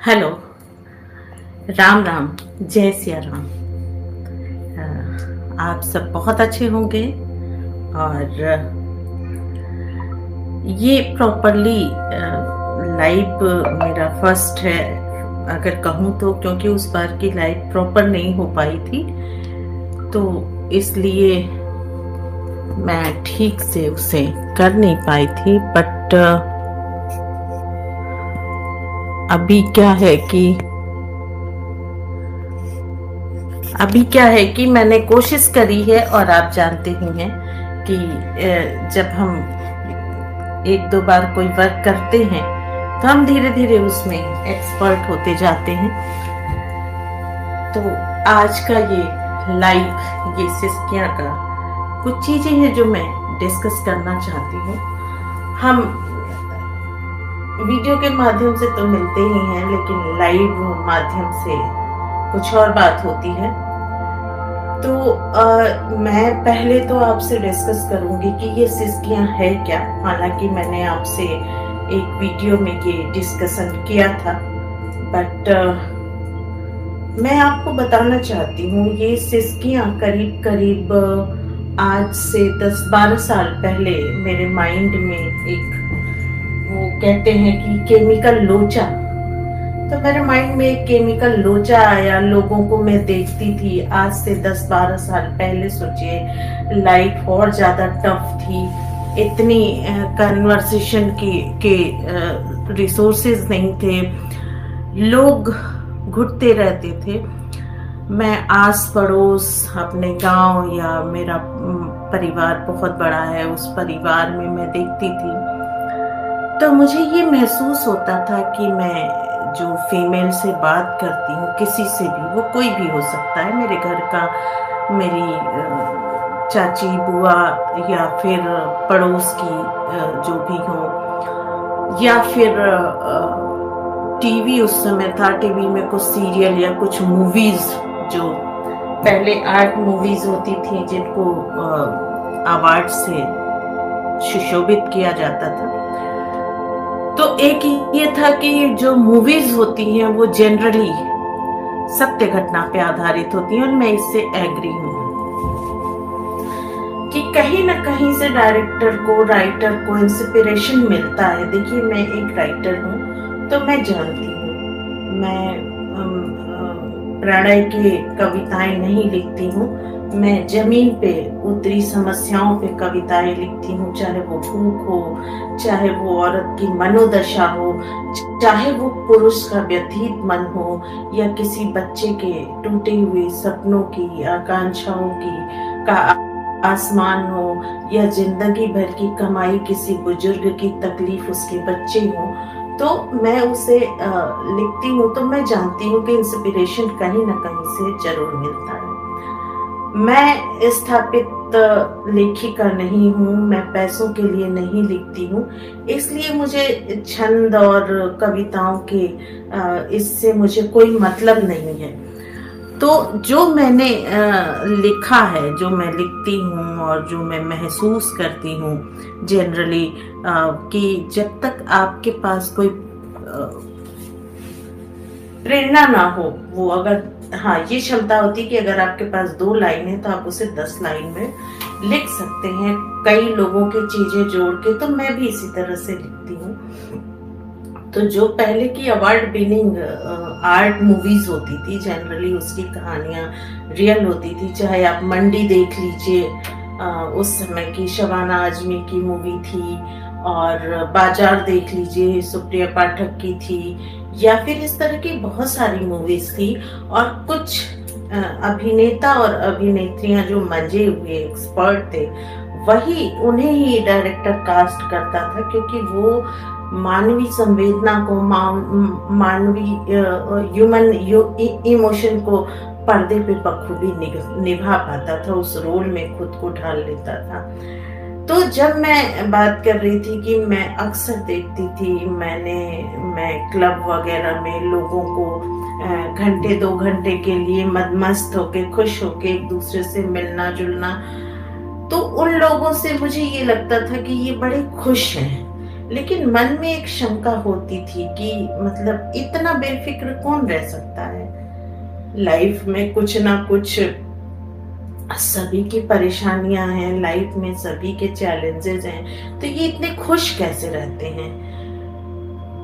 Hello. Ram Ram. जय सिया राम। आप सब बहुत अच्छे होंगे। और ये प्रॉपरली लाइव मेरा फर्स्ट है अगर कहूँ तो, क्योंकि उस बार की लाइव प्रॉपर नहीं हो पाई थी, तो इसलिए मैं ठीक से उसे कर नहीं पाई थी। बट अभी क्या है कि मैंने कोशिश करी है, और आप जानते ही हैं कि जब हम एक दो बार कोई वर्क करते हैं तो हम धीरे धीरे उसमें एक्सपर्ट होते जाते हैं। तो आज का ये लाइव, ये सिस्किया का कुछ चीजें हैं जो मैं डिस्कस करना चाहती हूँ। हम वीडियो के माध्यम से तो मिलते ही हैं, लेकिन लाइव माध्यम से कुछ और बात होती है। तो मैं पहले तो आपसे डिस्कस करूंगी कि ये सिस्किया है क्या। हालांकि मैंने आपसे एक वीडियो में ये डिस्कशन किया था, बट मैं आपको बताना चाहती हूँ ये सिस्किया करीब करीब आज से 10-12 साल पहले मेरे माइंड में एक, वो कहते हैं कि केमिकल लोचा, तो मेरे माइंड में एक केमिकल लोचा आया। लोगों को मैं देखती थी आज से 10-12 साल पहले। सोचिए, लाइफ और ज्यादा टफ थी, इतनी कन्वर्सेशन के रिसोर्सेज नहीं थे, लोग घुटते रहते थे। मैं आस पड़ोस, अपने गांव, या मेरा परिवार बहुत बड़ा है, उस परिवार में मैं देखती थी, तो मुझे ये महसूस होता था कि मैं जो फीमेल से बात करती हूँ, किसी से भी, वो कोई भी हो सकता है, मेरे घर का, मेरी चाची, बुआ, या फिर पड़ोस की जो भी हो, या फिर टीवी, उस समय था टीवी में कुछ सीरियल या कुछ मूवीज, जो पहले आर्ट मूवीज होती थी जिनको अवार्ड से सुशोभित किया जाता था। तो एक ये था कि जो मूवीज होती हैं वो जनरली सत्य घटना पे आधारित होती हैं, और मैं इससे एग्री हूँ कि कहीं ना कहीं से डायरेक्टर को, राइटर को इंस्पिरेशन मिलता है। देखिए, मैं एक राइटर हूँ, तो मैं जानती हूँ, मैं प्रणय की कविताएं नहीं लिखती हूँ, मैं जमीन पे उतरी समस्याओं पे कविताएं लिखती हूँ। चाहे वो भूख हो, चाहे वो औरत की मनोदशा हो, चाहे वो पुरुष का व्यथित मन हो, या किसी बच्चे के टूटे हुए सपनों की, आकांक्षाओं की का आसमान हो, या जिंदगी भर की कमाई किसी बुजुर्ग की तकलीफ उसके बच्चे हो, तो मैं उसे लिखती हूँ। तो मैं जानती हूँ कि इंस्पिरेशन कहीं ना कहीं से जरूर मिलता है। मैं स्थापित लेखिका नहीं हूँ, मैं पैसों के लिए नहीं लिखती हूँ, इसलिए मुझे छंद और कविताओं के इससे मुझे कोई मतलब नहीं है। तो जो मैंने लिखा है, जो मैं लिखती हूँ और जो मैं महसूस करती हूँ जनरली, कि जब तक आपके पास कोई प्रेरणा ना हो, वो अगर, हाँ, ये क्षमता होती कि अगर आपके पास 2 लाइन है तो आप उसे 10 लाइन में लिख सकते हैं, कई लोगों की चीजें जोड़ के। तो मैं भी इसी तरह से लिखती हूँ। तो जो पहले की अवार्ड विनिंग आर्ट मूवीज होती थी, जनरली उसकी कहानियां रियल होती थी। चाहे आप मंडी देख लीजिए, उस समय की शबाना आजमी की मूवी थी, और बाजार देख लीजिए, सुप्रिया पाठक की थी, या फिर इस तरह की बहुत सारी मूवीज थी। और कुछ अभिनेता और अभिनेत्रियां जो मंजे हुए एक्सपर्ट थे, वही, उन्हें ही डायरेक्टर कास्ट करता था, क्योंकि वो मानवीय संवेदना को, मानवीय ह्यूमन इमोशन को पर्दे पे बखूबी निभा पाता था, उस रोल में खुद को ढाल लेता था। तो जब मैं बात कर रही थी कि मैं अक्सर देखती थी, मैं क्लब वगैरह में लोगों को घंटे 2 घंटे के लिए मदमस्त होके, खुश होके एक दूसरे से मिलना जुलना, तो उन लोगों से मुझे ये लगता था कि ये बड़े खुश हैं, लेकिन मन में एक शंका होती थी कि मतलब इतना बेफिक्र कौन रह सकता है। लाइफ में कुछ ना कुछ सभी की परेशानियां हैं, लाइफ में सभी के चैलेंजेस हैं, तो ये इतने खुश कैसे रहते हैं।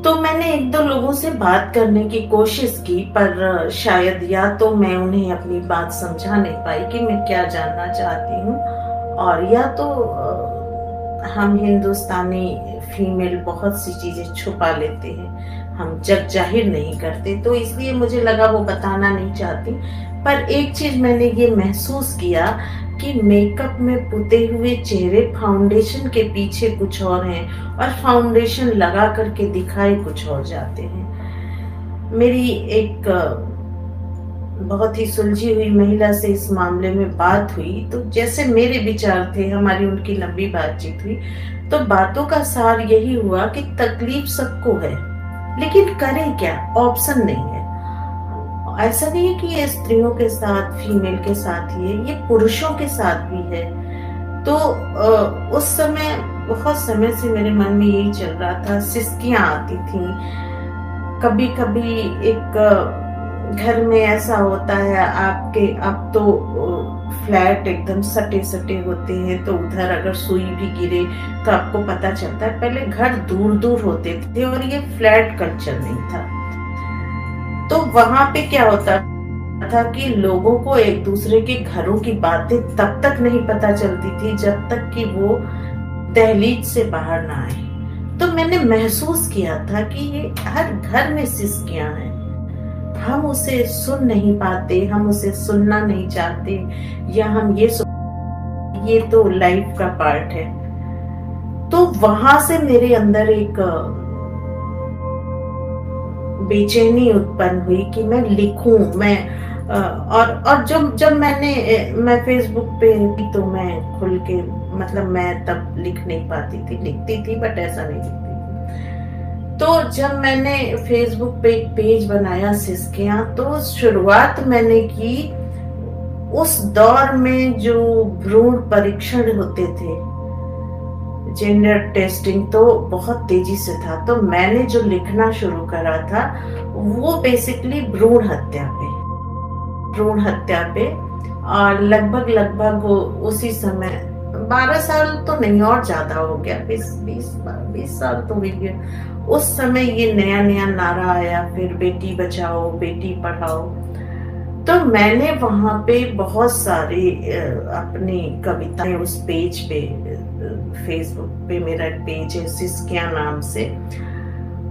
तो मैंने एक दो लोगों से बात करने की कोशिश की, पर शायद या तो मैं उन्हें अपनी बात समझा नहीं पाई कि मैं क्या जानना चाहती हूँ, और या तो हम हिंदुस्तानी फीमेल बहुत सी चीजें छुपा लेते हैं, हम जग जाहिर नहीं करते, तो इसलिए मुझे लगा वो बताना नहीं चाहती। पर एक चीज मैंने ये महसूस किया कि मेकअप में पुते हुए चेहरे फाउंडेशन के पीछे कुछ और हैं, और फाउंडेशन लगा करके दिखाए कुछ और जाते हैं। मेरी एक बहुत ही सुलझी हुई महिला से इस मामले में बात हुई, तो जैसे मेरे विचार थे, हमारी उनकी लंबी बातचीत हुई, तो बातों का सार यही हुआ कि तकलीफ सबको है, लेकिन करें क्या, ऑप्शन नहीं है। ऐसा नहीं है कि ये स्त्रियों के साथ, फीमेल के साथ ही है, ये पुरुषों के साथ भी है। तो उस समय बहुत समय से मेरे मन में यही चल रहा था, सिसकियां आती थी कभी कभी। एक घर में ऐसा होता है आपके, अब तो फ्लैट एकदम सटे सटे होते हैं, तो उधर अगर सुई भी गिरे तो आपको पता चलता है। पहले घर दूर दूर होते थे और ये फ्लैट कल्चर नहीं था, तो वहां पे क्या होता था कि लोगों को एक दूसरे के घरों की बातें तब तक नहीं पता चलती थी जब तक कि वो दहलीज से बाहर ना आए। तो मैंने महसूस किया था कि ये हर घर में सिसकियां हैं, हम उसे सुन नहीं पाते, हम उसे सुनना नहीं चाहते, या हम ये तो लाइफ का पार्ट है। तो वहां से मेरे अंदर एक बेचैनी उत्पन्न हुई कि मैं लिखूं, मैं और जब मैं फेसबुक पे भी, तो मैं खुल के, मतलब मैं तब लिख नहीं पाती थी, लिखती थी बट ऐसा नहीं लिखती थी। तो जब मैंने फेसबुक पे एक पेज बनाया सिसकियां, तो शुरुआत मैंने की उस दौर में जो भ्रूण परीक्षण होते थे, जेंडर टेस्टिंग, तो बहुत तेजी से था। तो मैंने जो लिखना शुरू करा था वो बेसिकली भ्रूण हत्या पे, और लगभग उसी समय 12 साल तो नहीं और ज्यादा हो गया, 20 साल तो हो गया। उस समय ये नया नया नारा आया, फिर बेटी बचाओ बेटी पढ़ाओ। तो मैंने वहां पे बहुत सारी अपनी कविताएं उस पेज पे, फेसबुक पे मेरा एक पेज है सिसकियां नाम से,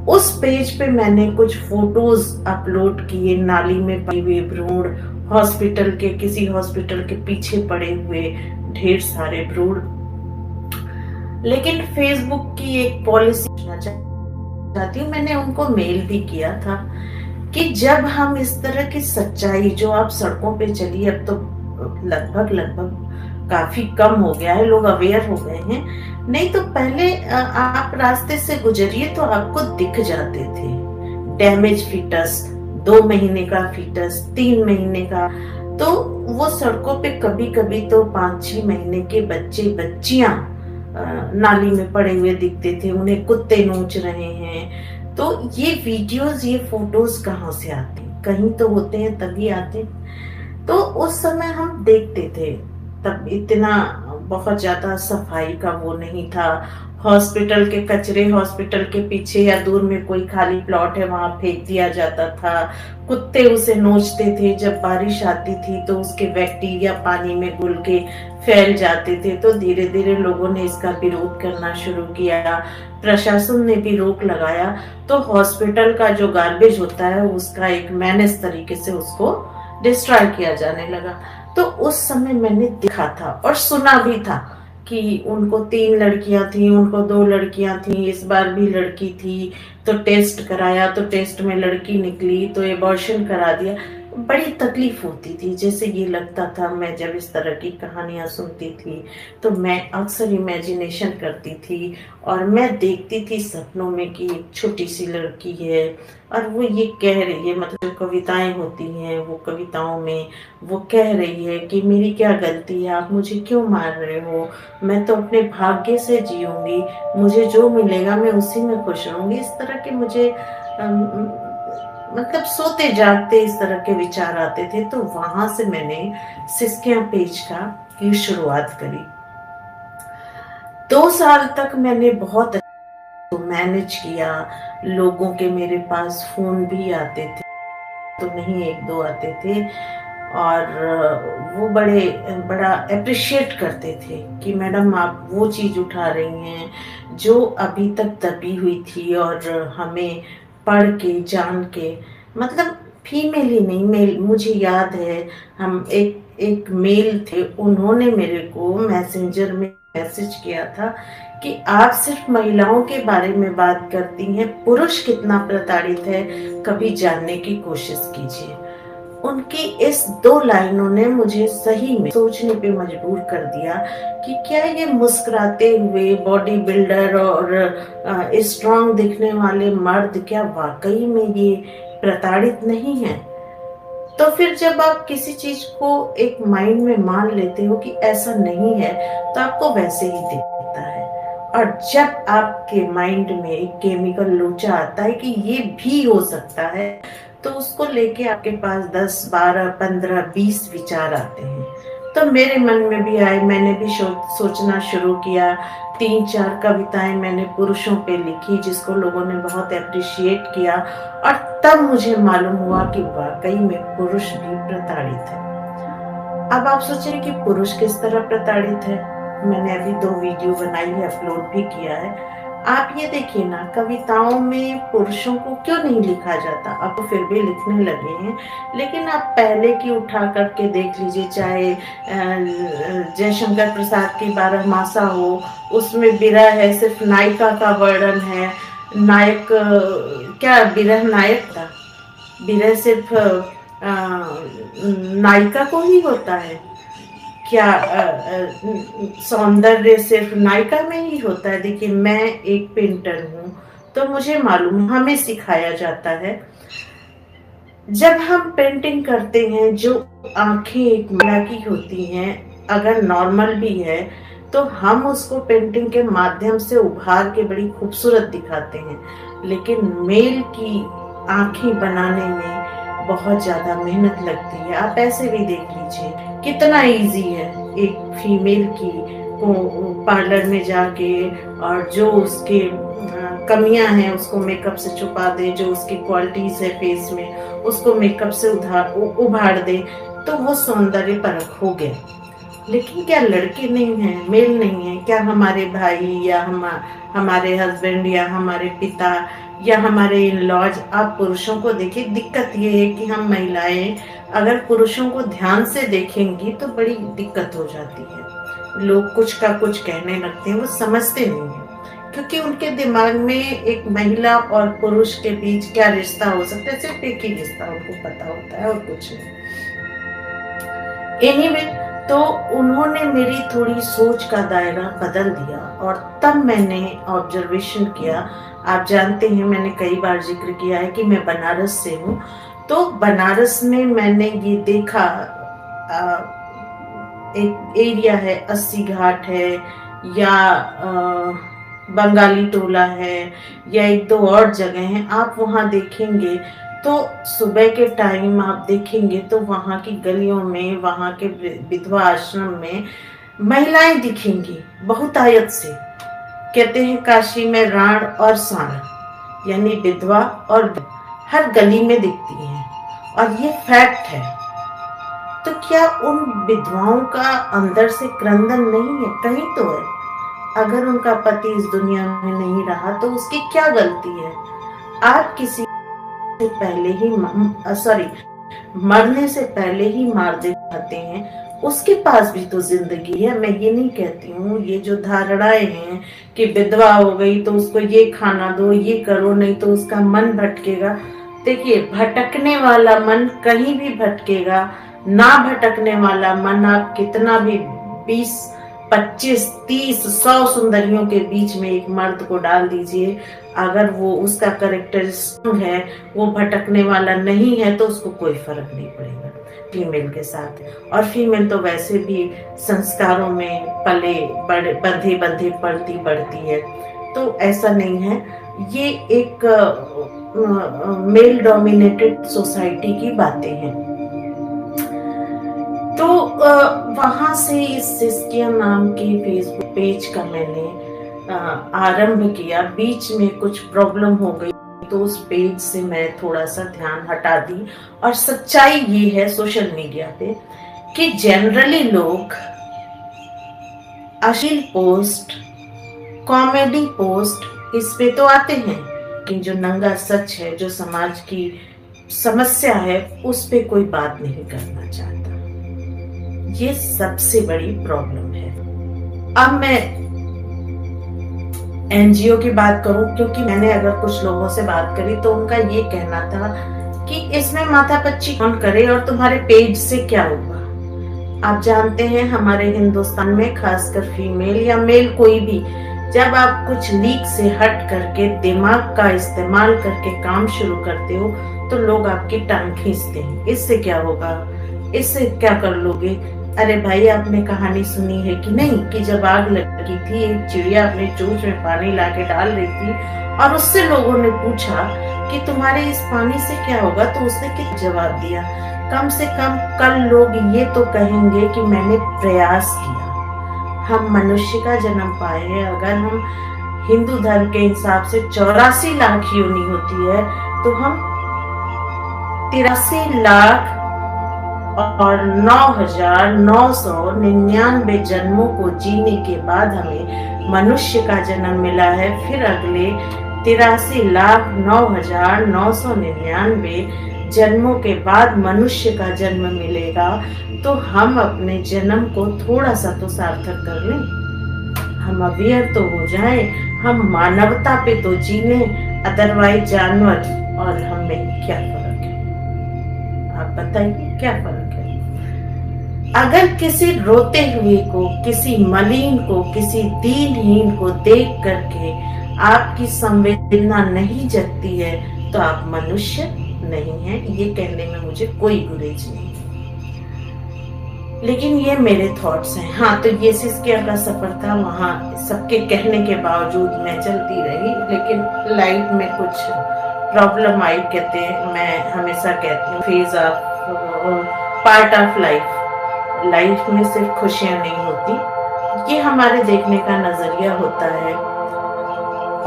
उस पेज पे मैंने कुछ फोटोज अपलोड किए, नाली में पड़े हुए भ्रूण, हॉस्पिटल के, किसी हॉस्पिटल के पीछे पड़े हुए ढेर सारे भ्रूण। लेकिन फेसबुक की एक पॉलिसी चाहती हूँ, मैंने उनको मेल भी किया था कि जब हम इस तरह की सच्चाई, जो आप सड़कों पे चलिए, अब तो लगभग काफी कम हो गया है, लोग अवेयर हो गए हैं, नहीं तो पहले आप रास्ते से गुजरिए तो आपको दिख जाते थे डैमेज फीटस, 2 महीने का फीटस, 3 महीने का। तो वो सड़कों पे कभी कभी तो 5-6 महीने के बच्चे बच्चियां नाली में पड़े हुए दिखते थे, उन्हें कुत्ते नोच रहे हैं। तो ये वीडियोस, ये फोटोज कहाँ से आते, कहीं तो होते हैं तभी आते। तो उस समय हम देखते थे, तब इतना बहुत ज्यादा सफाई का वो नहीं था। हॉस्पिटल के कचरे हॉस्पिटल के पीछे या दूर में कोई खाली प्लॉट है, वहां फेंक दिया जाता था, कुत्ते उसे नोचते थे। जब बारिश आती थी तो उसके बैक्टीरिया पानी में घुल के फैल जाते थे। तो धीरे धीरे लोगों ने इसका विरोध करना शुरू किया, प्रशासन ने भी रोक लगाया। तो हॉस्पिटल का जो गार्बेज होता है उसका एक मैनेज तरीके से उसको डिस्ट्रॉय किया जाने लगा। तो उस समय मैंने देखा था और सुना भी था कि उनको 3 लड़कियां थी, उनको 2 लड़कियां थी, इस बार भी लड़की थी, तो टेस्ट कराया तो टेस्ट में लड़की निकली, तो एबॉर्शन करा दिया। बड़ी तकलीफ होती थी। जैसे ये लगता था, मैं जब इस तरह की कहानियां सुनती थी तो मैं अक्सर इमेजिनेशन करती थी और मैं देखती थी सपनों में कि एक छोटी सी लड़की है और वो ये कह रही है, मतलब जो कविताएं होती हैं वो कविताओं में वो कह रही है कि मेरी क्या गलती है, आप मुझे क्यों मार रहे हो, मैं तो अपने भाग्य से जीऊंगी, मुझे जो मिलेगा मैं उसी में खुश रहूंगी। इस तरह के मुझे मतलब सोते जागते इस तरह के विचार आते थे। तो वहां से मैंने सिसकियां पेज का की शुरुआत करी। 2 साल तक मैंने बहुत तो मैनेज किया। लोगों के मेरे पास फोन भी आते थे, तो नहीं एक दो आते थे, और वो बड़ा अप्रिशिएट करते थे कि मैडम आप वो चीज उठा रही हैं जो अभी तक दबी हुई थी, और हमें पढ़ के जान के, मतलब फीमेल ही नहीं, मेल, मुझे याद है हम एक एक मेल थे, उन्होंने मेरे को मैसेंजर में मैसेज किया था कि आप सिर्फ महिलाओं के बारे में बात करती हैं, पुरुष कितना प्रताड़ित है कभी जानने की कोशिश कीजिए। उनकी इस 2 लाइनों ने मुझे सही में सोचने पे मजबूर कर दिया कि क्या ये मुस्कुराते हुए बॉडी बिल्डर और स्ट्रांग दिखने वाले मर्द क्या वाकई में ये प्रताड़ित नहीं है। तो फिर जब आप किसी चीज को एक माइंड में मान लेते हो कि ऐसा नहीं है, तो आपको वैसे ही दिखता है। और जब आपके माइंड में एक केमिकल लोचा आता है कि ये भी हो सकता है, तो उसको लेके आपके पास 10, 12, 15, 20 विचार आते हैं। तो मेरे मन में भी आए, मैंने भी सोचना शुरू किया। 3-4 कविताएं मैंने पुरुषों पे लिखी जिसको लोगों ने बहुत अप्रिशिएट किया, और तब मुझे मालूम हुआ कि वाकई में पुरुष भी प्रताड़ित है। अब आप सोचें कि पुरुष किस तरह प्रताड़ित है। मैंने अभी 2 वीडियो बनाई है, अपलोड भी किया है। आप ये देखिए ना, कविताओं में पुरुषों को क्यों नहीं लिखा जाता, अब तो फिर भी लिखने लगे हैं, लेकिन आप पहले की उठा करके देख लीजिए, चाहे जयशंकर प्रसाद की 12मासा हो, उसमें विरह है, सिर्फ नायिका का वर्णन है। नायक क्या विरह नायक था, विरह सिर्फ नायिका को ही होता है क्या? सौंदर्य सिर्फ नायिका में ही होता है? देखिए, मैं एक पेंटर हूँ तो मुझे मालूम, हमें सिखाया जाता है जब हम पेंटिंग करते हैं, जो आंखें एक महिला की होती हैं, अगर नॉर्मल भी है तो हम उसको पेंटिंग के माध्यम से उभार के बड़ी खूबसूरत दिखाते हैं, लेकिन मेल की आंखें बनाने में बहुत ज्यादा मेहनत लगती है। आप ऐसे भी देख लीजिए कितना इजी है एक फीमेल की को पार्लर में जाके, और जो उसके कमियां हैं उसको मेकअप से छुपा दे, जो उसकी क्वालिटीज है फेस में उसको मेकअप से उभार दे, तो वो सौंदर्य परख हो गया। लेकिन क्या लड़के नहीं हैं, मेल नहीं है क्या? हमारे भाई या हमारे हस्बैंड या हमारे पिता या हमारे इन लॉज, आप पुरुषों को देखिए। दिक्कत ये है कि हम महिलाएं अगर पुरुषों को ध्यान से देखेंगी तो बड़ी दिक्कत हो जाती है। लोग कुछ का कुछ कहने लगते हैं, वो समझते नहीं है, क्योंकि उनके दिमाग में एक महिला और पुरुष के बीच क्या रिश्ता हो सकता है, सिर्फ एक ही रिश्ता उनको पता होता है और कुछ नहीं। एनीवे, तो उन्होंने मेरी थोड़ी सोच का दायरा बदल दिया, और तब मैंने ऑब्जर्वेशन किया। आप जानते हैं, मैंने कई बार जिक्र किया है कि मैं बनारस से हूँ, तो बनारस में मैंने ये देखा, एक एरिया है, 80 घाट है, या बंगाली टोला है, या 1-2 और जगह हैं। आप वहाँ देखेंगे तो सुबह के टाइम आप देखेंगे तो वहाँ की गलियों में, वहाँ के विधवा आश्रम में महिलाएं दिखेंगी बहुतायत से। कहते हैं काशी में राण और साण, यानी विधवा और हर गली में दिखती हैं, और ये फैक्ट है। तो क्या उन विधवाओं का अंदर से क्रंदन नहीं है? कहीं तो है। अगर उनका पति इस दुनिया में नहीं रहा तो उसकी क्या गलती है? आप किसी से पहले ही मरने से पहले ही मार देते हैं, उसके पास भी तो जिंदगी है। मैं ये नहीं कहती हूँ, ये जो धारणाएं हैं कि विधवा हो गई तो उसको ये खाना दो, ये करो, नहीं तो उसका मन भटकेगा, देखिए, भटकने वाला मन कहीं भी भटकेगा, ना भटकने वाला मन आप कितना भी 20, 25, 30, 100 सुंदरियों के बीच में एक मर्द को डाल दीजिए, अगर वो उसका कैरेक्टरिस्टिक है, वो भटकने वाला नहीं है, तो उसको कोई फर्क नहीं पड़ेगा फीमेल के साथ। और फीमेल तो वैसे भी संस्कारों में पले बड़े बंधे बंधे पलती बढ़ती है, तो ऐसा नहीं है। ये एक मेल डोमिनेटेड सोसाइटी की बातें हैं। तो वहां से इस सिस्किया नाम के फेसबुक पेज का मैंने आरंभ किया। बीच में कुछ प्रॉब्लम हो गई तो उस पेज से मैं थोड़ा सा ध्यान हटा दी। और सच्चाई ये है सोशल मीडिया पे कि जनरली लोग अश्लील पोस्ट, कॉमेडी पोस्ट इस पे तो आते हैं, लेकिन जो नंगा सच है, जो समाज की समस्या है, उस पे कोई बात नहीं करना चाहता। ये सबसे बड़ी प्रॉब्लम है। अब मैं एनजीओ की बात करूं, क्योंकि मैंने अगर कुछ लोगों से बात करी तो उनका ये कहना था कि इसमें माथापच्ची कौन करे और तुम्हारे पेज से क्या होगा। आप जानते हैं हमारे हिंदुस्तान में खासकर फीमेल या मेल कोई भी, जब आप कुछ लीक से हट करके दिमाग का इस्तेमाल करके काम शुरू करते हो तो लोग आपकी टांग खींचते हैं। इससे क्या होगा, इससे क्या कर लोगे। अरे भाई, आपने कहानी सुनी है कि नहीं, कि जब आग लगी थी, एक चिड़िया अपने चोंच में पानी लाके डाल रही थी और उससे लोगों ने पूछा कि तुम्हारे इस पानी से क्या होगा, तो उसने क्या जवाब दिया, कम से कम कल लोग ये तो कहेंगे कि मैंने प्रयास किया। हम मनुष्य का जन्म पाए हैं। अगर हम हिंदू धर्म के हिसाब से 84 लाख योनि होती है, तो हम 83 लाख और 9,999 जन्मों को जीने के बाद हमें मनुष्य का जन्म मिला है। फिर अगले 83,09,999 जन्मों के बाद मनुष्य का जन्म मिलेगा। तो हम अपने जन्म को थोड़ा सा तो सार्थक कर लें, हम अवेयर तो हो जाएं, हम मानवता पे तो जी लें। अदरवाइज जानवर और हमें क्या फर्क है, आप बताइए क्या फर्क है। अगर किसी रोते हुए को, किसी मलिन को, किसी दीनहीन को देख करके आपकी संवेदना नहीं जगती है, तो आप मनुष्य नहीं है। ये कहने में मुझे कोई गुरेज नहीं, लेकिन ये मेरे थॉट्स हैं। हाँ, तो ये सिस्किया का सफर था। वहां सबके कहने के बावजूद मैं चलती रही, लेकिन लाइफ में कुछ प्रॉब्लम आई। कहते हैं, मैं हमेशा कहती हूँ, phase of part of life. Life में सिर्फ खुशियां नहीं होती, ये हमारे देखने का नजरिया होता है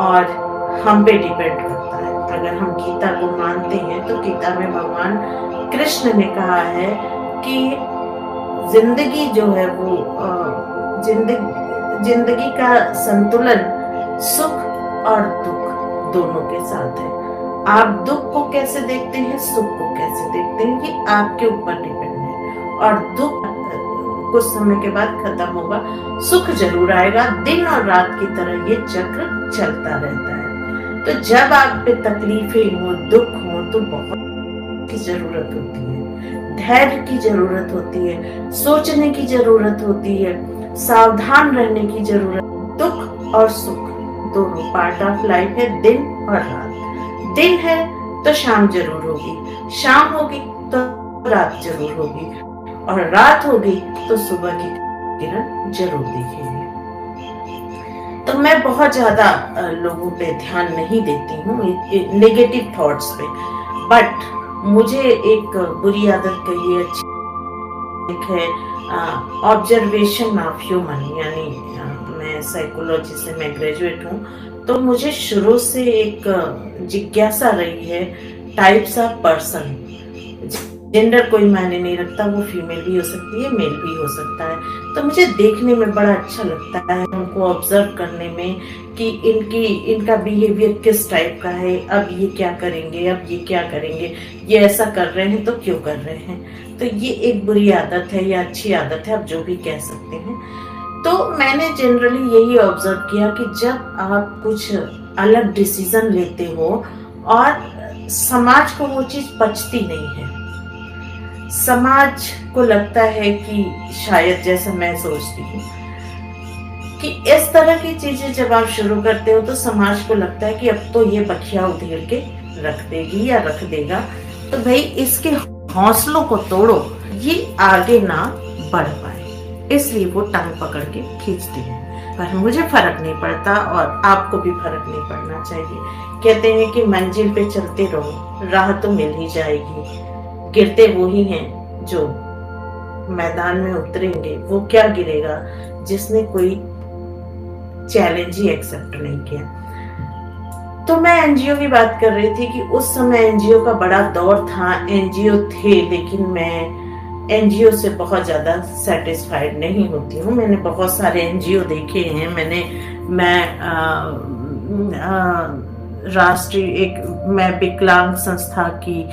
और हम पे डिपेंड करता है। अगर हम गीता को मानते हैं तो गीता में भगवान कृष्ण ने कहा है कि जिंदगी जो है वो जिंदगी का संतुलन सुख और दुख दोनों के साथ है। आप दुख को कैसे देखते हैं, सुख को कैसे देखते हैं, ये आपके ऊपर डिपेंड है। और दुख कुछ समय के बाद खत्म होगा, सुख जरूर आएगा। दिन और रात की तरह ये चक्र चलता रहता है। तो जब आप पे तकलीफें हो, दुख हो, तो बहुत की जरूरत होती है, धैर्य की जरूरत होती है, सोचने की जरूरत होती है, सावधान रहने की जरूरत। दुख और सुख दोनों पार्ट ऑफ लाइफ है, दिन और रात। दिन है तो शाम जरूर होगी, शाम होगी तो रात जरूर होगी, और रात होगी तो सुबह की किरण जरूर दिखेगी। तो मैं बहुत ज्यादा लोगों पे ध्यान नहीं देती हूँ नेगेटिव थॉट्स पे, बट मुझे एक बुरी आदत कही अच्छी एक है ऑब्जर्वेशन ऑफ ह्यूमन, यानी मैं साइकोलॉजी से मैं ग्रेजुएट हूँ, तो मुझे शुरू से एक जिज्ञासा रही है टाइप्स ऑफ पर्सन। जेंडर कोई मायने नहीं रखता, वो फीमेल भी हो सकती है, मेल भी हो सकता है। तो मुझे देखने में बड़ा अच्छा लगता है, उनको ऑब्जर्व करने में कि इनका बिहेवियर किस टाइप का है, अब ये क्या करेंगे, अब ये क्या करेंगे, ये ऐसा कर रहे हैं तो क्यों कर रहे हैं। तो ये एक बुरी आदत है या अच्छी आदत है, आप जो भी कह सकते हैं। तो मैंने जनरली यही ऑब्जर्व किया कि जब आप कुछ अलग डिसीजन लेते हो और समाज को वो चीज पचती नहीं है। समाज को लगता है कि शायद, जैसा मैं सोचती हूँ, कि इस तरह की चीजें जब आप शुरू करते हो तो समाज को लगता है कि अब तो ये बखिया उधेड़ के रख देगी या रख देगा, तो भाई इसके हौसलों को तोड़ो, ये आगे ना बढ़ पाए, इसलिए वो टांग पकड़ के खींचती है। पर मुझे फर्क नहीं पड़ता और आपको भी फर्क नहीं पड़ना चाहिए। कहते हैं कि मंजिल पे चलते रहो, राह तो मिल ही जाएगी। गिरते वो ही हैं जो मैदान में उतरेंगे। वो क्या गिरेगा जिसने कोई चैलेंज ही एक्सेप्ट नहीं किया। तो मैं एनजीओ की बात कर रही थी कि उस समय एनजीओ का बड़ा दौर था, एनजीओ थे, लेकिन मैं एनजीओ से बहुत ज्यादा सेटिस्फाइड नहीं होती हूँ। मैंने बहुत सारे एनजीओ देखे हैं। मैं विकलांग संस्था की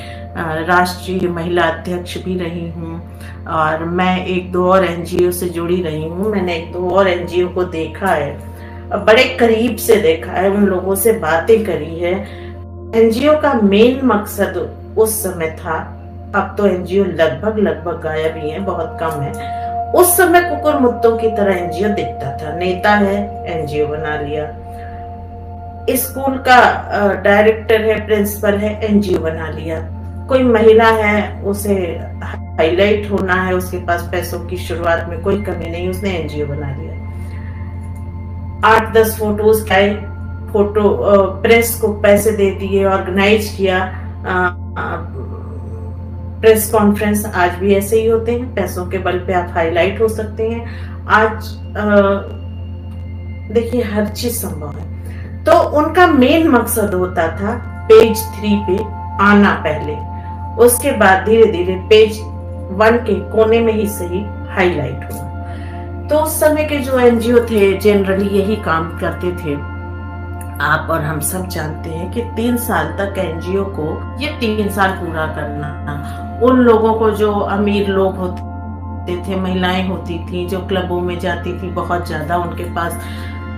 राष्ट्रीय महिला अध्यक्ष भी रही हूँ और मैं एक दो और एनजीओ से जुड़ी रही हूँ। मैंने एक दो और एनजीओ को देखा है, बड़े करीब से देखा है, उन लोगों से बातें करी है। एनजीओ का मेन मकसद उस समय था, अब तो एनजीओ लगभग गायब ही है, बहुत कम है। उस समय कुकुर मुत्तों की तरह एनजीओ दिखता था। नेता है, एनजीओ बना लिया। स्कूल का डायरेक्टर है, प्रिंसिपल है, एनजीओ बना लिया। कोई महिला है, उसे हाईलाइट होना है, उसके पास पैसों की शुरुआत में कोई कमी नहीं, उसने एनजीओ बना लिया। 8-10 फोटोज खाए, फोटो प्रेस को पैसे दे दिए, ऑर्गेनाइज किया। प्रेस कॉन्फ्रेंस आज भी ऐसे ही होते हैं, पैसों के बल पे आप हाईलाइट हो सकते हैं। आज देखिए हर चीज संभव है। तो उनका मेन मकसद होता था पेज 3 पे आना पहले, उसके बाद धीरे धीरे पेज 1 के कोने में ही सही हाईलाइट होना। तो उस समय के जो एनजीओ थे जनरली यही काम करते थे। आप और हम सब जानते हैं कि 3 साल तक एनजीओ को ये 3 साल पूरा करना, उन लोगों को जो अमीर लोग होते थे, महिलाएं होती थी जो क्लबों में जाती थी, बहुत ज्यादा उनके पास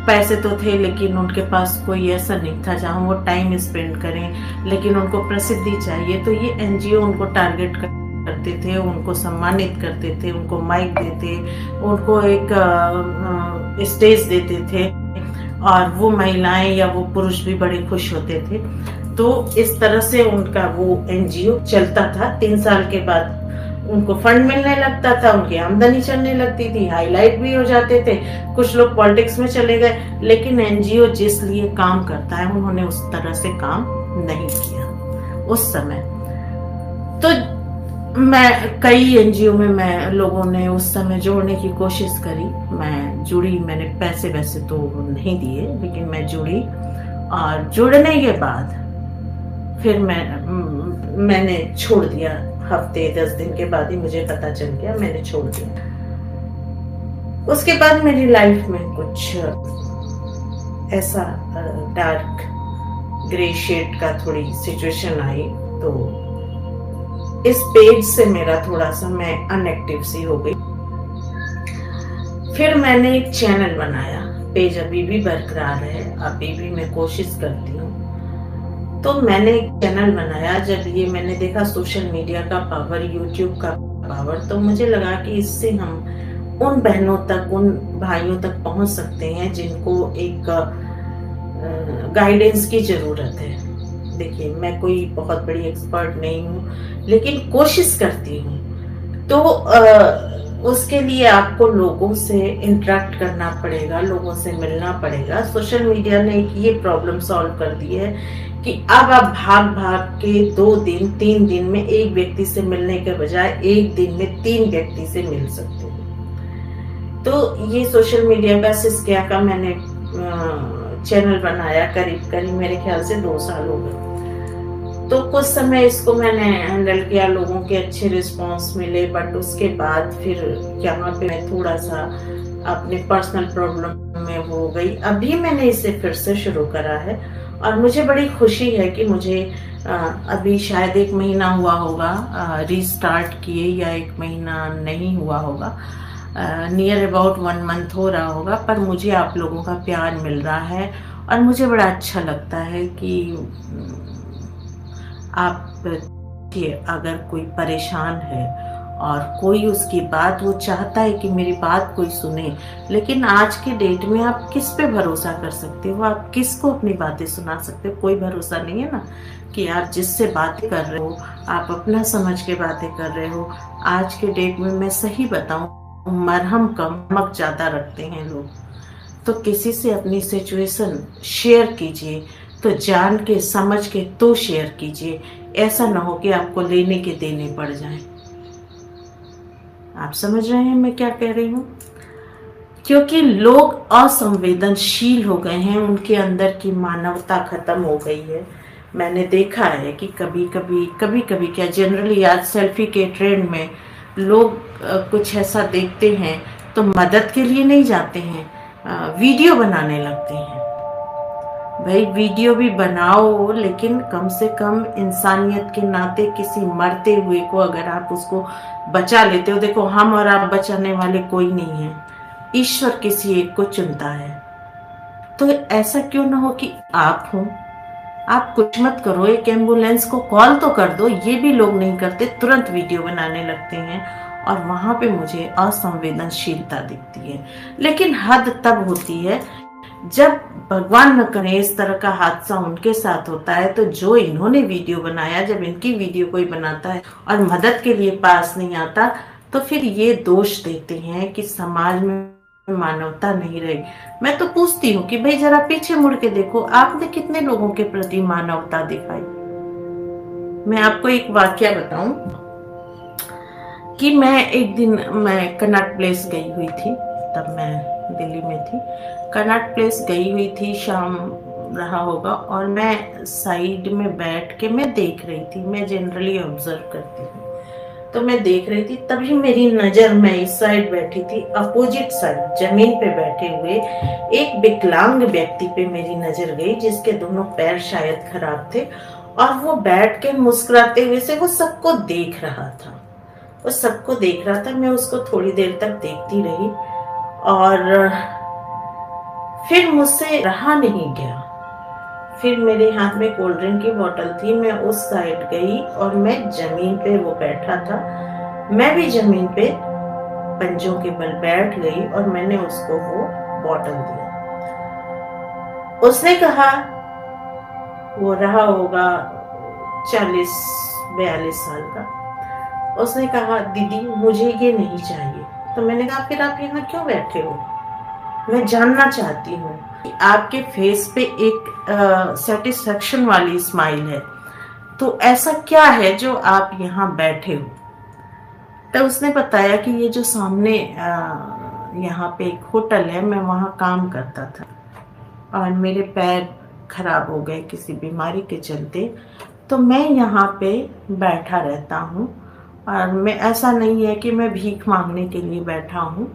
पैसे तो थे लेकिन उनके पास कोई ऐसा नहीं था जहां वो टाइम स्पेंड करें, लेकिन उनको प्रसिद्धि चाहिए, तो ये एनजीओ उनको टारगेट करते थे, उनको सम्मानित करते थे, उनको माइक देते, उनको एक स्टेज देते थे और वो महिलाएं या वो पुरुष भी बड़े खुश होते थे। तो इस तरह से उनका वो एनजीओ चलता था। 3 साल के बाद उनको फंड मिलने लगता था, उनकी आमदनी चलने लगती थी, हाईलाइट भी हो जाते थे। कुछ लोग पॉलिटिक्स में चले गए, लेकिन एनजीओ जिस लिए काम करता है उन्होंने उस तरह से काम नहीं किया उस समय। तो मैं कई एनजीओ में मैं लोगों ने उस समय जोड़ने की कोशिश करी, मैं जुड़ी। मैंने पैसे वैसे तो नहीं दिए, लेकिन मैं जुड़ी और जुड़ने के बाद फिर मैंने छोड़ दिया। हफ्ते 10 दिन के बाद ही मुझे पता चल गया, मैंने छोड़ दिया। उसके बाद मेरी लाइफ में कुछ ऐसा डार्क ग्रे शेड का थोड़ी सिचुएशन आई, तो इस पेज से मेरा थोड़ा सा मैं अनएक्टिव सी हो गई। फिर मैंने एक चैनल बनाया, पेज अभी भी बरकरार है, अभी भी मैं कोशिश करती हूँ। तो मैंने एक चैनल बनाया। जब ये मैंने देखा सोशल मीडिया का पावर, यूट्यूब का पावर, तो मुझे लगा कि इससे हम उन बहनों तक, उन भाइयों तक पहुंच सकते हैं जिनको एक गाइडेंस की जरूरत है। देखिए मैं कोई बहुत बड़ी एक्सपर्ट नहीं हूँ, लेकिन कोशिश करती हूँ। तो उसके लिए आपको लोगों से इंटरेक्ट करना पड़ेगा, लोगों से मिलना पड़ेगा। सोशल मीडिया ने ये प्रॉब्लम सॉल्व कर दी है कि अब आप भाग भाग के 2 दिन 3 दिन में एक व्यक्ति से मिलने के बजाय एक दिन में 3 व्यक्ति से मिल सकते हैं। तो ये सोशल मीडिया का सिस्किया का मैंने चैनल बनाया, करीब मेरे ख्याल से 2 साल हो गए। तो कुछ समय इसको मैंने हैंडल किया, लोगों के अच्छे रिस्पांस मिले, बट उसके बाद फिर यहाँ पे मैं थोड़ा सा अपने पर्सनल प्रॉब्लम में हो गई। अभी मैंने इसे फिर से शुरू करा है और मुझे बड़ी खुशी है कि मुझे अभी शायद 1 महीना हुआ होगा रीस्टार्ट किए, या 1 महीना नहीं हुआ होगा, नियर अबाउट 1 मंथ हो रहा होगा। पर मुझे आप लोगों का प्यार मिल रहा है और मुझे बड़ा अच्छा लगता है कि आप देखिए, अगर कोई परेशान है और कोई उसकी बात वो चाहता है कि मेरी बात कोई सुने, लेकिन आज के डेट में आप किस पे भरोसा कर सकते हो? आप किसको अपनी बातें सुना सकते हो? कोई भरोसा नहीं है ना कि आप जिससे बातें कर रहे हो, आप अपना समझ के बातें कर रहे हो। आज के डेट में मैं सही बताऊं, मरहम कम नमक ज्यादा रखते हैं लोग। तो किसी से अपनी सिचुएशन शेयर कीजिए तो जान के समझ के तो शेयर कीजिए, ऐसा ना हो कि आपको लेने के देने पड़ जाए। आप समझ रहे हैं मैं क्या कह रही हूँ? क्योंकि लोग असंवेदनशील हो गए हैं, उनके अंदर की मानवता खत्म हो गई है। मैंने देखा है कि कभी कभी क्या, जनरली आज सेल्फी के ट्रेंड में लोग कुछ ऐसा देखते हैं तो मदद के लिए नहीं जाते हैं, वीडियो बनाने लगते हैं। भाई वीडियो भी बनाओ, लेकिन कम से कम इंसानियत के नाते किसी मरते हुए को अगर आप उसको बचा लेते हो, देखो हम और आप बचाने वाले कोई नहीं है, ईश्वर किसी एक को चुनता है। तो ऐसा क्यों ना हो कि आप हो, आप कुछ मत करो, एक एम्बुलेंस को कॉल तो कर दो। ये भी लोग नहीं करते, तुरंत वीडियो बनाने लगते हैं और वहां पे मुझे असंवेदनशीलता दिखती है। लेकिन हद तब होती है जब भगवान न करे इस तरह का हादसा उनके साथ होता है, तो जो इन्होंने वीडियो बनाया, जब इनकी वीडियो कोई बनाता है और मदद के लिए पास नहीं आता, तो फिर ये दोष देते हैं कि समाज में मानवता नहीं रही। मैं तो पूछती हूँ कि भाई जरा पीछे मुड़ के देखो, आपने कितने लोगों के प्रति मानवता दिखाई? मैं आपको एक वाकया बताऊं कि मैं कनॉट प्लेस गई हुई थी, तब मैं दिल्ली में थी। कनॉट प्लेस गई हुई थी, शाम रहा होगा, और मैं साइड में बैठ के मैं देख रही थी। मैं जनरली ऑब्जर्व करती हूँ, तो मैं देख रही थी। तभी मेरी नजर, मैं इस साइड बैठी थी, अपोजिट साइड जमीन पे बैठे हुए एक विकलांग व्यक्ति पे मेरी नजर गई, जिसके दोनों पैर शायद खराब थे, और वो बैठ के मुस्कुराते हुए से वो सबको देख रहा था। वो सबको देख रहा था। मैं उसको थोड़ी देर तक देखती रही और फिर मुझसे रहा नहीं गया। फिर मेरे हाथ में कोल्ड ड्रिंक की बोतल थी, मैं उस साइड गई और मैं जमीन पे, वो बैठा था, मैं भी जमीन पे पंजों के बल बैठ गई और मैंने उसको वो बोतल दिया। उसने कहा, वो रहा होगा 40-42 साल का, उसने कहा दीदी मुझे ये नहीं चाहिए। तो मैंने कहा फिर आप यहाँ क्यों बैठे हो? मैं जानना चाहती हूँ कि आपके फेस पे एक सेटिस्फेक्शन वाली स्माइल है, तो ऐसा क्या है जो आप यहाँ बैठे हो? तो उसने बताया कि ये जो सामने यहाँ पे एक होटल है, मैं वहाँ काम करता था और मेरे पैर खराब हो गए किसी बीमारी के चलते, तो मैं यहाँ पे बैठा रहता हूँ। और मैं, ऐसा नहीं है कि मैं भीख मांगने के लिए बैठा हूँ।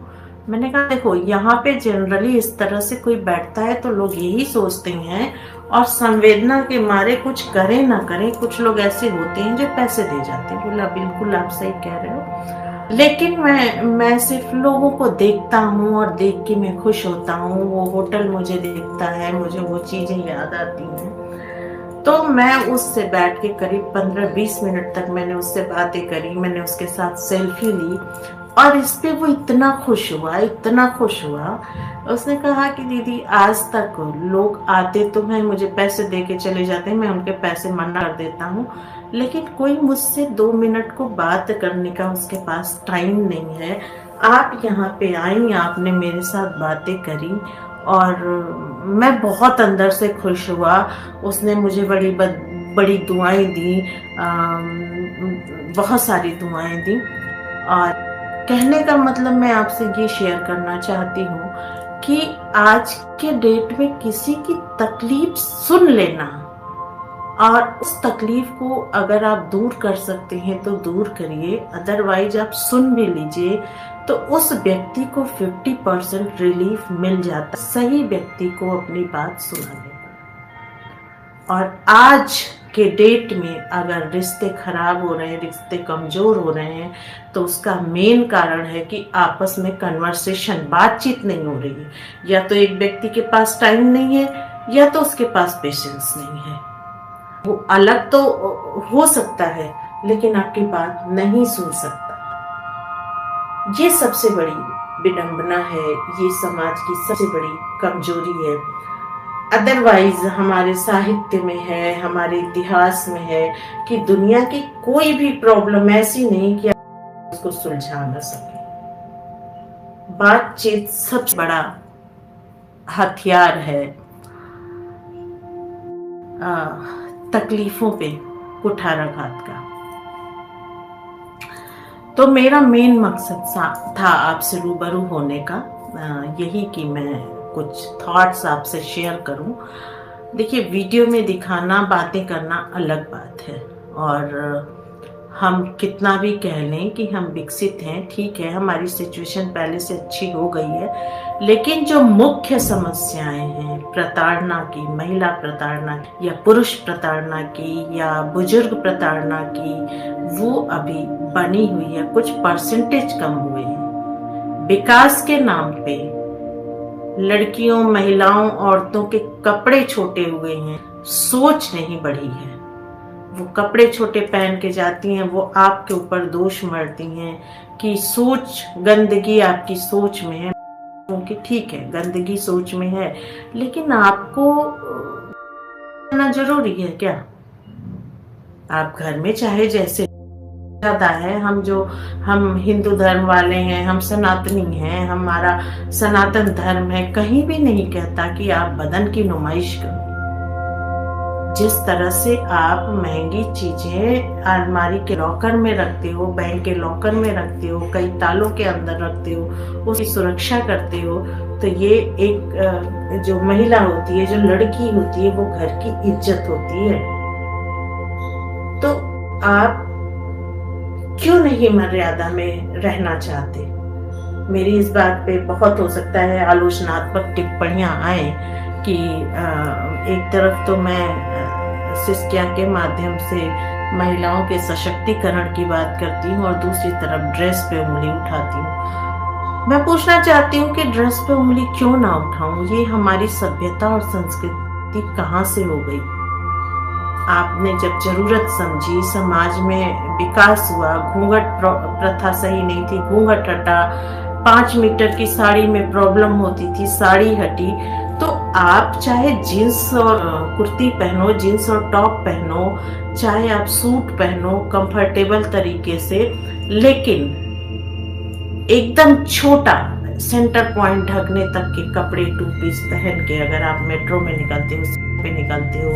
मैंने कहा देखो, यहाँ पे जनरली इस तरह से कोई बैठता है तो लोग यही सोचते हैं, और संवेदना के मारे कुछ करें ना करें, कुछ लोग ऐसे होते हैं जो पैसे दे जाते हैं। बोला बिल्कुल आप सही कह रहे हो, लेकिन मैं सिर्फ लोगों को देखता हूँ और देख के मैं खुश होता हूँ। वो होटल मुझे देखता है, मुझे वो चीजें याद आती हैं। तो मैं उससे बैठ के करीब 15-20 मिनट तक मैंने उससे बातें करी, मैंने उसके साथ सेल्फी ली, और इस पे वो इतना खुश हुआ, इतना खुश हुआ। उसने कहा कि दीदी आज तक लोग आते तो हैं, मुझे पैसे दे के चले जाते हैं, मैं उनके पैसे मना कर देता हूँ, लेकिन कोई मुझसे 2 मिनट को बात करने का उसके पास टाइम नहीं है। आप यहाँ पे आई, आपने मेरे साथ बातें करी और मैं बहुत अंदर से खुश हुआ। उसने मुझे बड़ी बड़ी दुआएं दी, बहुत सारी दुआएं दी। और कहने का मतलब मैं आपसे ये शेयर करना चाहती हूँ कि आज के डेट में किसी की तकलीफ सुन लेना, और उस तकलीफ को अगर आप दूर कर सकते हैं तो दूर करिए, अदरवाइज आप सुन भी लीजिए तो उस व्यक्ति को 50% रिलीफ मिल जाता है सही व्यक्ति को अपनी बात सुनाने का। और आज के डेट में अगर रिश्ते खराब हो रहे हैं, रिश्ते कमजोर हो रहे हैं, तो उसका मेन कारण है कि आपस में कन्वर्सेशन, बातचीत नहीं हो रही है। या तो एक व्यक्ति के पास टाइम नहीं है, या तो उसके पास पेशेंस नहीं है। वो अलग तो हो सकता है लेकिन आपकी बात नहीं सुन सकता। ये सबसे बड़ी विडंबना है, ये समाज की सबसे बड़ी कमजोरी है। अदरवाइज हमारे साहित्य में है, हमारे इतिहास में है कि दुनिया की कोई भी प्रॉब्लम ऐसी नहीं कि आप उसको सुलझा न सके। बातचीत सबसे बड़ा हथियार है तकलीफों पे कुठाराघात का। तो मेरा मेन मकसद था आपसे रूबरू होने का, यही कि मैं कुछ थॉट्स आपसे शेयर करूं। देखिए, वीडियो में दिखाना, बातें करना अलग बात है, और हम कितना भी कह लें कि हम विकसित हैं, ठीक है, हमारी सिचुएशन पहले से अच्छी हो गई है, लेकिन जो मुख्य समस्याएं हैं प्रताड़ना की, महिला प्रताड़ना या पुरुष प्रताड़ना की या बुजुर्ग प्रताड़ना की, वो अभी बनी हुई है, कुछ परसेंटेज कम हुए हैं। विकास के नाम पे लड़कियों, महिलाओं, औरतों के कपड़े छोटे हुए हैं, सोच नहीं बढ़ी है। वो कपड़े छोटे पहन के जाती हैं, वो आपके ऊपर दोष मढ़ती हैं कि सोच, गंदगी आपकी सोच में है। क्योंकि ठीक है, गंदगी सोच में है, लेकिन आपको करना जरूरी है क्या? आप घर में चाहे जैसे ज्यादा है, हम हिंदू धर्म वाले हैं, हम सनातनी हैं, हमारा सनातन धर्म है, कहीं भी नहीं कहता कि आप बदन की नुमाइश करो। जिस तरह से आप महंगी चीजें अलमारी के लॉकर में रखते हो, बैंक के लॉकर में रखते हो, कई तालों के अंदर रखते हो, उसकी सुरक्षा करते हो, तो ये एक जो महिला होती है, जो लड़की होती है, वो घर की इज्जत होती है। तो आप क्यों नहीं मर्यादा में रहना चाहते? मेरी इस बात पे बहुत हो सकता है आलोचनात्मक टिप्पणियां आए कि एक तरफ तो मैं सिस्किया के माध्यम से महिलाओं के सशक्तिकरण की बात करती हूँ और दूसरी तरफ ड्रेस पे उंगली उठाती हूँ। मैं पूछना चाहती हूँ कि ड्रेस पे उंगली क्यों ना उठाऊं? ये हमारी सभ्यता और संस्कृति कहाँ से हो गई? आपने जब जरूरत समझी, समाज में विकास हुआ, घूंघट प्रथा सही नहीं थी, घूंघट हटा, 5 मीटर की साड़ी में प्रॉब्लम होती थी, साड़ी हटी, तो आप चाहे जींस और कुर्ती पहनो, जींस और टॉप पहनो, चाहे आप सूट पहनो कंफर्टेबल तरीके से, लेकिन एकदम छोटा सेंटर पॉइंट ढकने तक के कपड़े, 2 पीस पहन के अगर आप मेट्रो में निकलते हो, पे निकलते हो,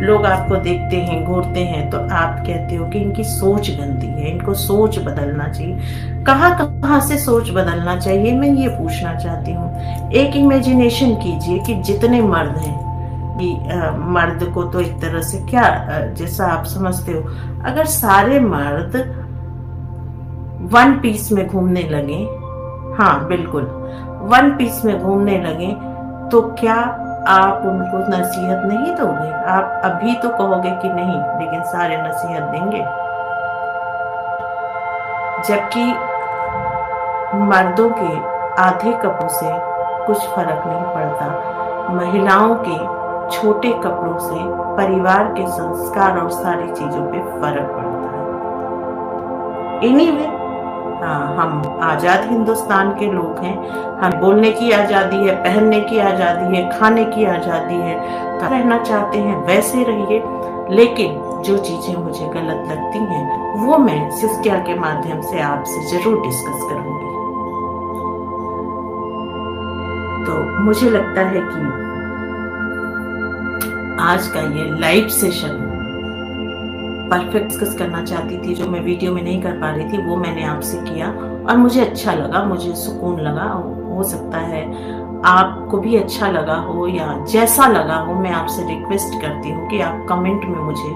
लोग आपको देखते हैं, घूरते हैं, तो आप कहते हो कि इनकी सोच गंदी है, इनको सोच बदलना चाहिए। कहाँ से सोच बदलना चाहिए, मैं ये पूछना चाहती हूँ। एक इमेजिनेशन कीजिए कि जितने मर्द हैं, कि मर्द को तो एक तरह से क्या, जैसा आप समझते हो, अगर सारे मर्द 1 पीस में घूमने लगे, हाँ बिल्कुल 1 पीस में घूमने लगे, तो क्या आप उनको नसीहत नहीं दोगे? आप अभी तो कहोगे कि नहीं, लेकिन सारे नसीहत देंगे। जबकि मर्दों के आधे कपड़ों से कुछ फर्क नहीं पड़ता, महिलाओं के छोटे कपड़ों से परिवार के संस्कार और सारी चीजों पे फर्क पड़ता है। एनीवे, हम आजाद हिंदुस्तान के लोग हैं, हम बोलने की आजादी है, पहनने की आजादी है, खाने की आजादी है, तो रहना चाहते हैं वैसे रहिए, लेकिन जो चीजें मुझे गलत लगती हैं वो मैं सिस्किया के माध्यम से आपसे जरूर डिस्कस करूंगी। तो मुझे लगता है कि आज का ये लाइव सेशन परफेक्ट डिस्कस करना चाहती थी, जो मैं वीडियो में नहीं कर पा रही थी, वो मैंने आपसे किया और मुझे अच्छा लगा, मुझे सुकून लगा। हो सकता है आपको भी अच्छा लगा हो या जैसा लगा हो। मैं आपसे रिक्वेस्ट करती हूँ कि आप कमेंट में मुझे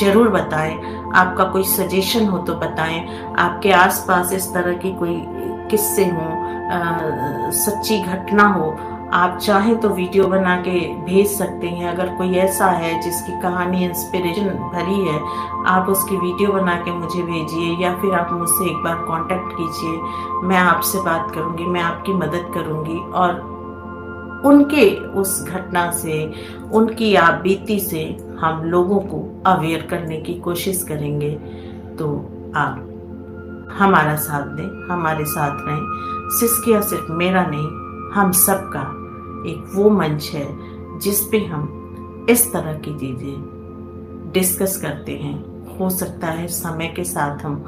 जरूर बताएं, आपका कोई सजेशन हो तो बताएं, आपके आसपास इस तरह की कोई किस्से हो, सच्ची घटना हो, आप चाहें तो वीडियो बना के भेज सकते हैं। अगर कोई ऐसा है जिसकी कहानी इंस्पिरेशन भरी है, आप उसकी वीडियो बना के मुझे भेजिए, या फिर आप मुझसे एक बार कांटेक्ट कीजिए, मैं आपसे बात करूंगी, मैं आपकी मदद करूंगी और उनके उस घटना से, उनकी आप बीती से हम लोगों को अवेयर करने की कोशिश करेंगे। तो आप हमारा साथ दें, हमारे साथ रहें। सिस्किया सिर्फ मेरा नहीं, हम सबका एक वो मंच है जिस पे हम इस तरह की चीजें डिस्कस करते हैं। हो सकता है समय के साथ हम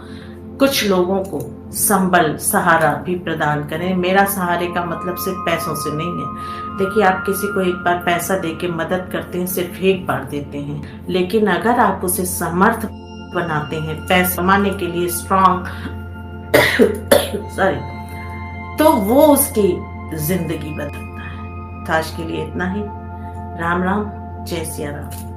कुछ लोगों को संबल, सहारा भी प्रदान करें। मेरा सहारे का मतलब सिर्फ पैसों से नहीं है। देखिए, आप किसी को एक बार पैसा देके मदद करते हैं, सिर्फ एक बार देते हैं, लेकिन अगर आप उसे समर्थ बनाते हैं पैसा कमाने के लिए, स्ट्रॉन्ग सॉरी, तो वो उसकी जिंदगी बदलता है। तो आज के लिए इतना ही। राम राम, जय सिया राम।